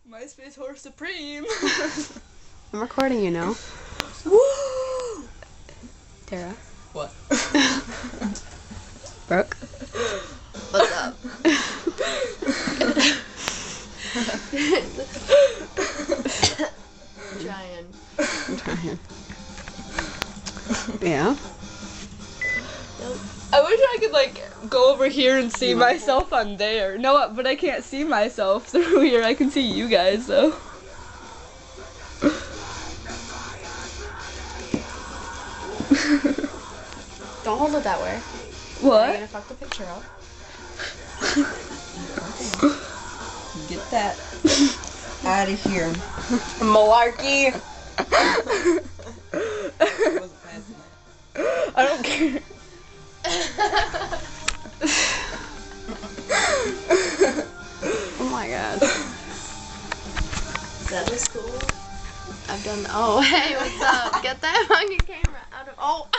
MySpace Horror Supreme. I'm recording, you know. Woo! Tara. What? Brooke. What's up? Trying. I'm trying. Yeah. I wish I could like go over here and see myself on there. No, but I can't see myself through here. I can see you guys though. Don't hold it that way. You're What? gonna fuck the picture up. Get that out of here. Malarkey. Wasn't passing that. I don't care. Oh my god. That was cool. I've done. Oh, hey, what's up? Get that fucking camera out of. Oh.